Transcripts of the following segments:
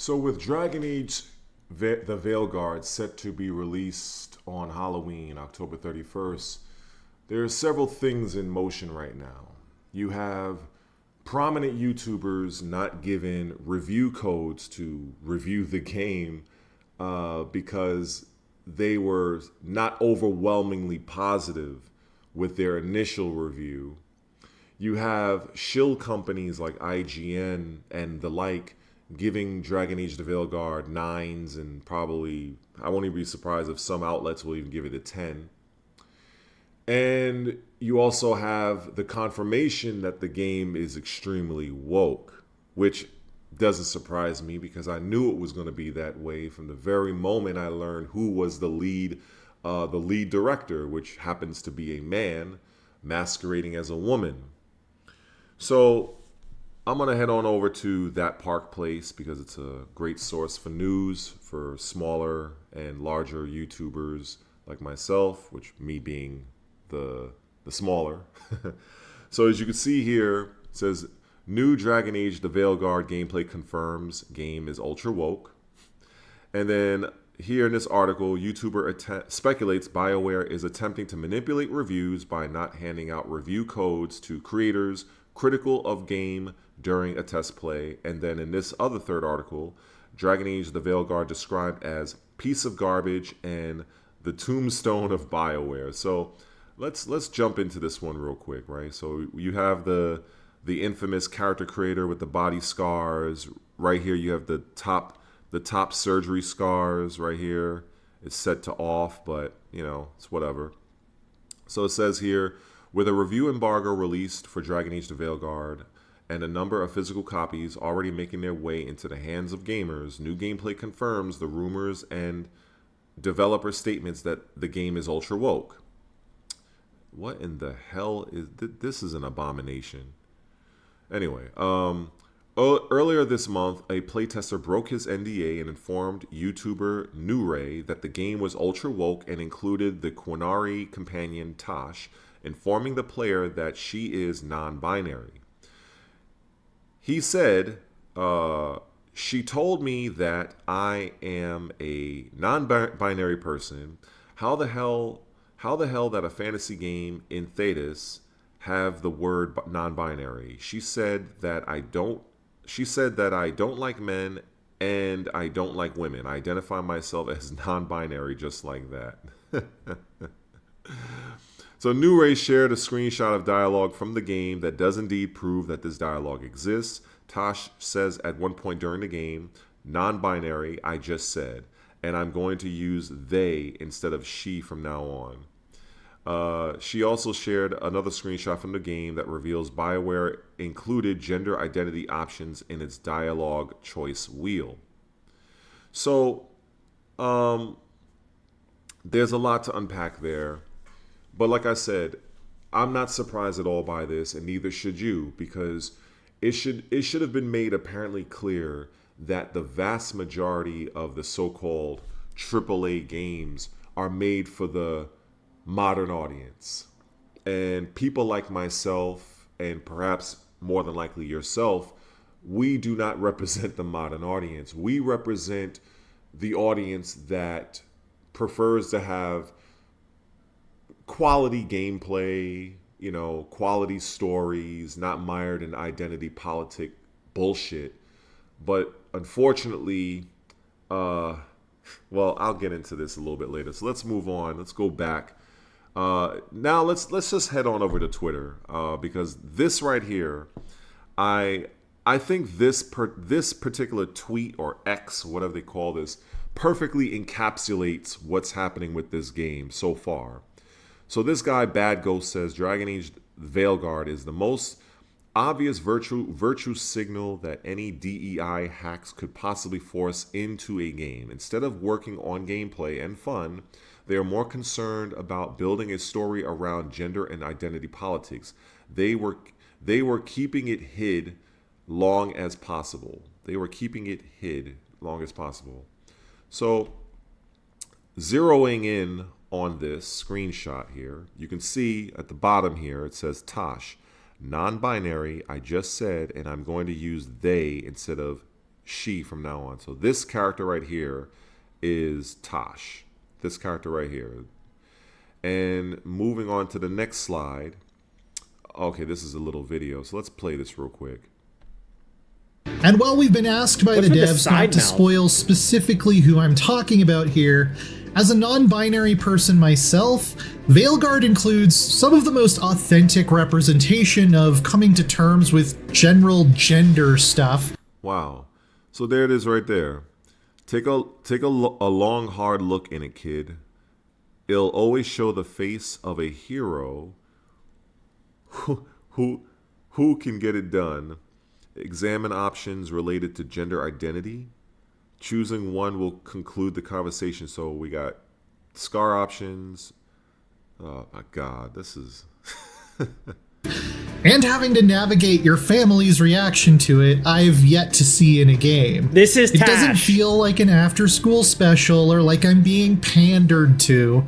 So with Dragon Age The Veilguard set to be released on Halloween, October 31st, there are several things in motion right now. You have prominent YouTubers not given review codes to review the game because they were not overwhelmingly positive with their initial review. You have shill companies like IGN and the like giving Dragon Age The Veilguard nines, and probably, I won't even be surprised if some outlets will even give it a 10. And you also have the confirmation that the game is extremely woke, which doesn't surprise me because I knew it was going to be that way from the very moment I learned who was the lead director, which happens to be a man masquerading as a woman. So I'm going to head on over to that Park Place because it's a great source for news for smaller and larger YouTubers like myself, which me being the smaller. So as you can see here, it says new Dragon Age The Veilguard gameplay confirms game is ultra woke. And then here in this article, YouTuber speculates BioWare is attempting to manipulate reviews by not handing out review codes to creators critical of game during a test play. And then in this other third article, Dragon Age The Veilguard described as piece of garbage and the tombstone of BioWare. So let's jump into this one real quick, right? So you have the infamous character creator with the body scars. Right here you have the top surgery scars right here. It's set to off, but you know, it's whatever. So it says here, with a review embargo released for Dragon Age The Veilguard and a number of physical copies already making their way into the hands of gamers, new gameplay confirms the rumors and developer statements that the game is ultra woke. What in the hell is this? Is an abomination. Anyway, earlier this month, a playtester broke his NDA and informed YouTuber Newray that the game was ultra woke and included the Quinari companion Tosh, informing the player that she is non-binary. He said, she told me that I am a non-binary person. How the hell that a fantasy game in Thetis have the word non-binary? She said that I don't like men and I don't like women. I identify myself as non-binary just like that. So New Ray shared a screenshot of dialogue from the game that does indeed prove that this dialogue exists. Tosh says at one point during the game, non-binary, I just said, and I'm going to use they instead of she from now on. She also shared another screenshot from the game that reveals BioWare included gender identity options in its dialogue choice wheel. So, there's a lot to unpack there. But like I said, I'm not surprised at all by this, and neither should you, because it should have been made apparently clear that the vast majority of the so-called AAA games are made for the modern audience. And people like myself, and perhaps more than likely yourself, we do not represent the modern audience. We represent the audience that prefers to have quality gameplay, you know, quality stories, not mired in identity politic bullshit. But unfortunately, well, I'll get into this a little bit later. So let's move on. Let's go back. Now let's just head on over to Twitter because this right here, I think this particular tweet or X, whatever they call this, perfectly encapsulates what's happening with this game so far. So this guy, Bad Ghost, says Dragon Age Veilguard is the most obvious virtue signal that any DEI hacks could possibly force into a game. Instead of working on gameplay and fun, they are more concerned about building a story around gender and identity politics. They were keeping it hid long as possible. So zeroing in on this screenshot here, you can see at the bottom here, it says Tosh, non-binary, I just said, and I'm going to use they instead of she from now on. So this character right here is Tosh. This character right here. And moving on to the next slide. Okay, this is a little video, so let's play this real quick. And while we've been asked by the devs not to spoil specifically who I'm talking about here, as a non-binary person myself, Veilguard includes some of the most authentic representation of coming to terms with general gender stuff. Wow. So there it is right there. Take a long, hard look in it, kid. It'll always show the face of a hero who can get it done. Examine options related to gender identity. Choosing one will conclude the conversation. So we got scar options. Oh my God, this is... And having to navigate your family's reaction to it, I've yet to see in a game. This is Tash. It doesn't feel like an after-school special or like I'm being pandered to.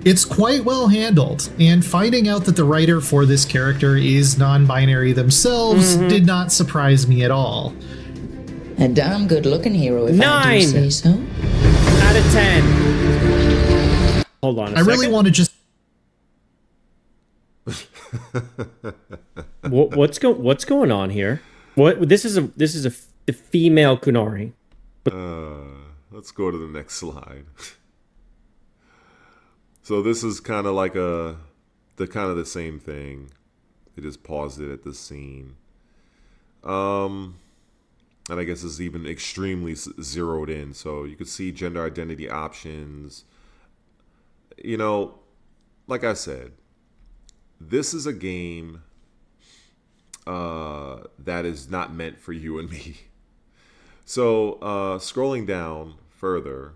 It's quite well handled, and finding out that the writer for this character is non-binary themselves did not surprise me at all. A damn good-looking hero, if 9 I do say so. out of 10. Hold on a second. I really want to just... What's going on here? What this is a female Kunari. Let's go to the next slide. So this is kind of like the same thing. They just paused it at this scene. And I guess it's even extremely zeroed in. So you could see gender identity options. You know, like I said, this is a game that is not meant for you and me. So scrolling down further,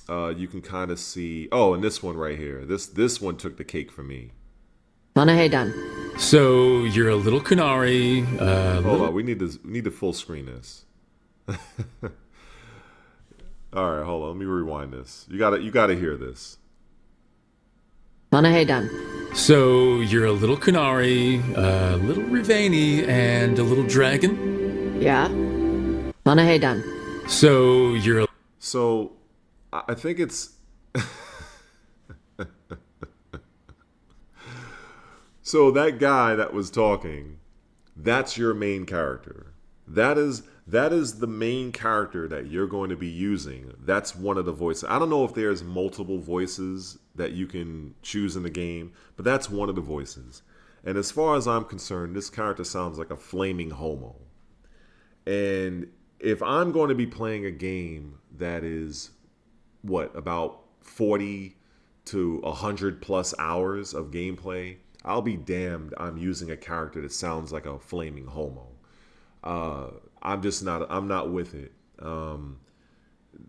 you can kind of see. Oh, and this one right here. This one took the cake for me. Manahedan. So you're a little Kunari. Hold on, we need to full screen this. All right, hold on. Let me rewind this. You gotta hear this. Manahedan. So you're a little Kunari, a little Rivani, and a little dragon. Yeah. Manahedan. So I think it's. So that guy that was talking, that's your main character. That is the main character that you're going to be using. That's one of the voices. I don't know if there's multiple voices that you can choose in the game, but that's one of the voices. And as far as I'm concerned, this character sounds like a flaming homo. And if I'm going to be playing a game that is, about 40 to 100 plus hours of gameplay, I'll be damned I'm using a character that sounds like a flaming homo. I'm not with it.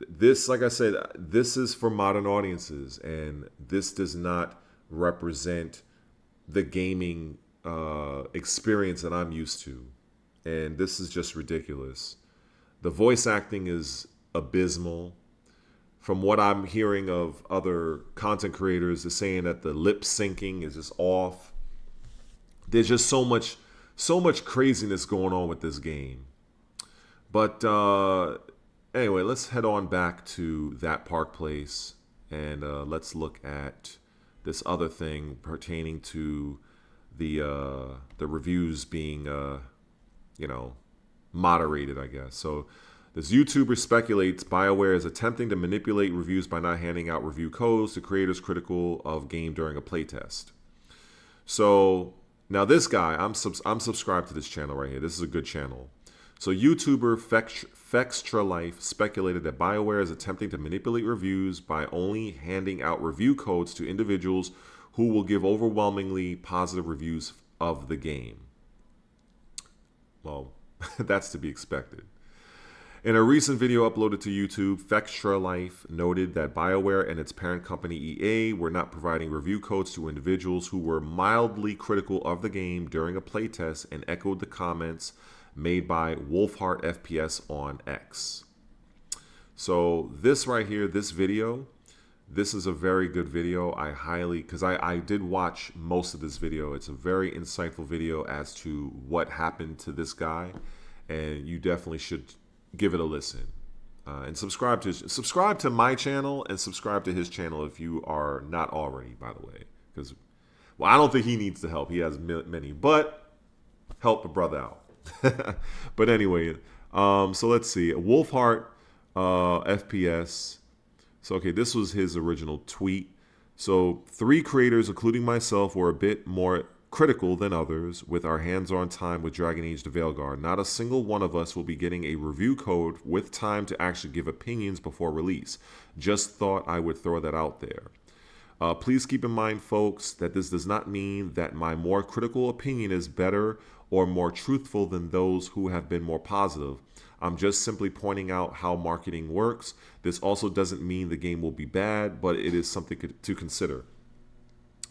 This, like I said, this is for modern audiences, and this does not represent the gaming experience that I'm used to. And this is just ridiculous. The voice acting is abysmal. From what I'm hearing of other content creators, they're saying that the lip syncing is just off. There's just so much craziness going on with this game. But anyway, let's head on back to that Park Place, and let's look at this other thing pertaining to the reviews being moderated, I guess. So this YouTuber speculates BioWare is attempting to manipulate reviews by not handing out review codes to creators critical of game during a playtest. So now this guy, I'm subscribed to this channel right here. This is a good channel. So YouTuber Fextra Life speculated that BioWare is attempting to manipulate reviews by only handing out review codes to individuals who will give overwhelmingly positive reviews of the game. Well, that's to be expected. In a recent video uploaded to YouTube, Fextra Life noted that BioWare and its parent company EA were not providing review codes to individuals who were mildly critical of the game during a playtest, and echoed the comments made by Wolfheart FPS on X. So this right here, this video, this is a very good video. I highly, because I did watch most of this video. It's a very insightful video as to what happened to this guy, and you definitely should give it a listen. And subscribe to my channel and subscribe to his channel if you are not already, by the way. Because, well, I don't think he needs the help. He has many, but help a brother out. But anyway, so let's see. Wolfheart FPS. So, okay, this was his original tweet. So 3 creators, including myself, were a bit more critical than others with our hands-on time with Dragon Age The Veilguard. Not a single one of us will be getting a review code with time to actually give opinions before release. Just thought I would throw that out there. Please keep in mind, folks, that this does not mean that my more critical opinion is better or more truthful than those who have been more positive. I'm just simply pointing out how marketing works. This also doesn't mean the game will be bad, but it is something to consider.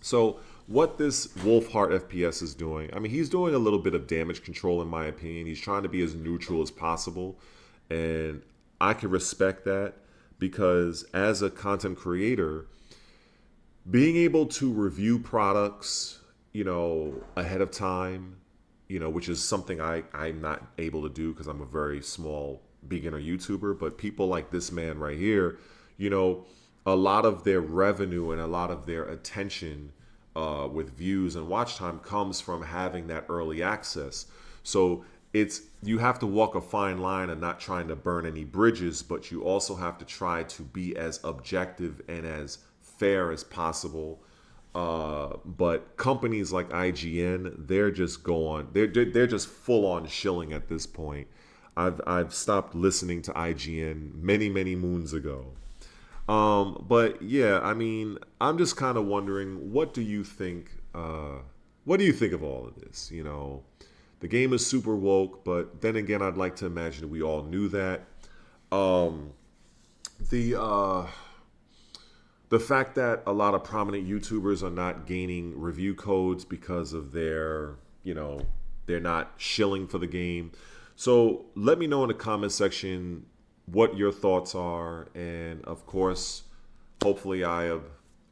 So what this Wolfheart FPS is doing, I mean, he's doing a little bit of damage control in my opinion. He's trying to be as neutral as possible. And I can respect that because as a content creator, being able to review products, ahead of time, which is something I'm not able to do because I'm a very small beginner YouTuber. But people like this man right here, a lot of their revenue and a lot of their attention with views and watch time comes from having that early access. So you have to walk a fine line and not trying to burn any bridges, but you also have to try to be as objective and as fair as possible. But companies like IGN, they're just they're just full on shilling at this point. I've stopped listening to IGN many moons ago. But yeah, I mean, I'm just kind of wondering, what do you think? What do you think of all of this? The game is super woke, but then again, I'd like to imagine that we all knew that. The fact that a lot of prominent YouTubers are not gaining review codes because of their, they're not shilling for the game. So let me know in the comment section what your thoughts are. And of course, hopefully I have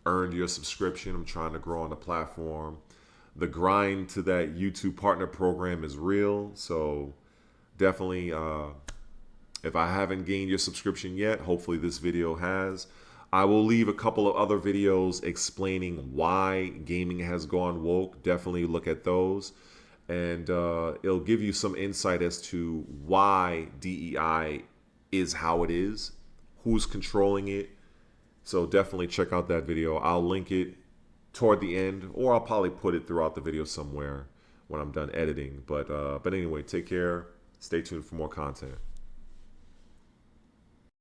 earned your subscription. I'm trying to grow on the platform. The grind to that YouTube partner program is real. So definitely, if I haven't gained your subscription yet, hopefully this video has. I will leave a couple of other videos explaining why gaming has gone woke. Definitely look at those. And it'll give you some insight as to why DEI is how it is, who's controlling it. So definitely check out that video. I'll link it toward the end, or I'll probably put it throughout the video somewhere when I'm done editing. But anyway, take care. Stay tuned for more content.